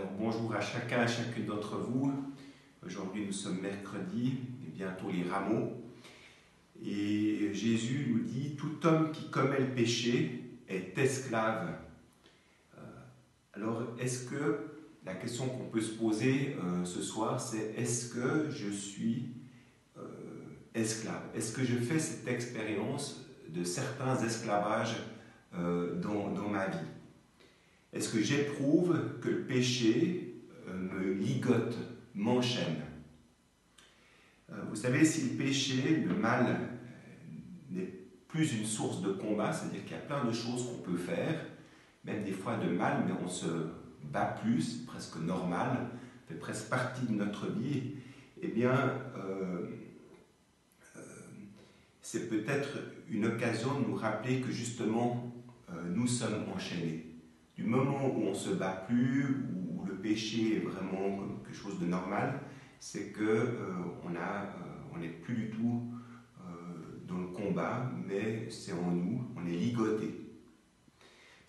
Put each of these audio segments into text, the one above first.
Alors bonjour à chacun et chacune d'entre vous. Aujourd'hui nous sommes mercredi et bientôt les rameaux. Et Jésus nous dit, tout homme qui commet le péché est esclave. Alors est-ce que la question qu'on peut se poser ce soir, c'est est-ce que je suis esclave? Est-ce que je fais cette expérience de certains esclavages dans ma vie? Est-ce que j'éprouve que le péché me ligote, m'enchaîne? Vous savez, si le péché, le mal, n'est plus une source de combat, c'est-à-dire qu'il y a plein de choses qu'on peut faire, même des fois de mal, mais on se bat plus, c'est presque normal, fait presque partie de notre vie, eh bien, c'est peut-être une occasion de nous rappeler que justement, nous sommes enchaînés. Du moment où on ne se bat plus, où le péché est vraiment comme quelque chose de normal, c'est qu'on n'est plus du tout dans le combat, mais c'est en nous, on est ligoté.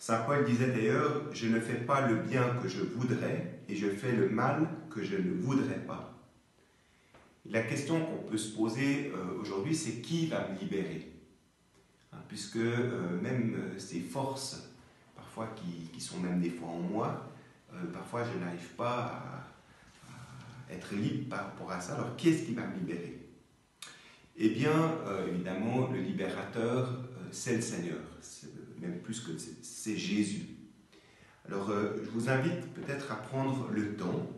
Saint Paul disait d'ailleurs, je ne fais pas le bien que je voudrais, et je fais le mal que je ne voudrais pas. La question qu'on peut se poser aujourd'hui, c'est qui va me libérer? Puisque même ces forces, parfois qui sont même des fois en moi, parfois je n'arrive pas à être libre par rapport à ça. Alors qui est-ce qui va me libérer? Eh bien, évidemment, le libérateur, c'est le Seigneur, même plus que c'est Jésus. Alors je vous invite peut-être à prendre le temps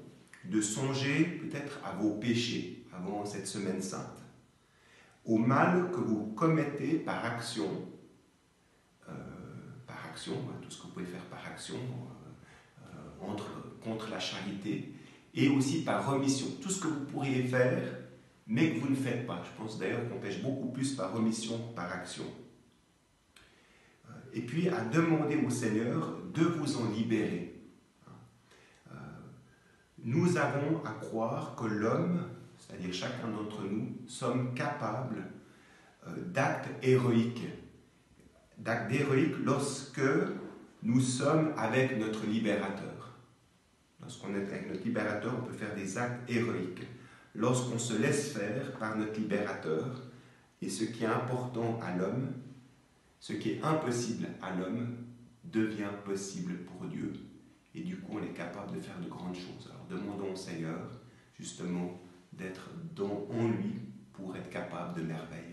de songer peut-être à vos péchés avant cette semaine sainte, au mal que vous commettez par action, tout ce que vous pouvez faire par action, contre la charité, et aussi par remission, tout ce que vous pourriez faire, mais que vous ne faites pas. Je pense d'ailleurs qu'on pêche beaucoup plus par remission que par action. Et puis à demander au Seigneur de vous en libérer. Nous avons à croire que l'homme, c'est-à-dire chacun d'entre nous, sommes capables d'actes héroïques. D'actes héroïques lorsque nous sommes avec notre libérateur. Lorsqu'on est avec notre libérateur, on peut faire des actes héroïques. Lorsqu'on se laisse faire par notre libérateur, et ce qui est important à l'homme, ce qui est impossible à l'homme, devient possible pour Dieu. Et du coup, on est capable de faire de grandes choses. Alors demandons au Seigneur, justement, d'être en lui pour être capable de merveilles.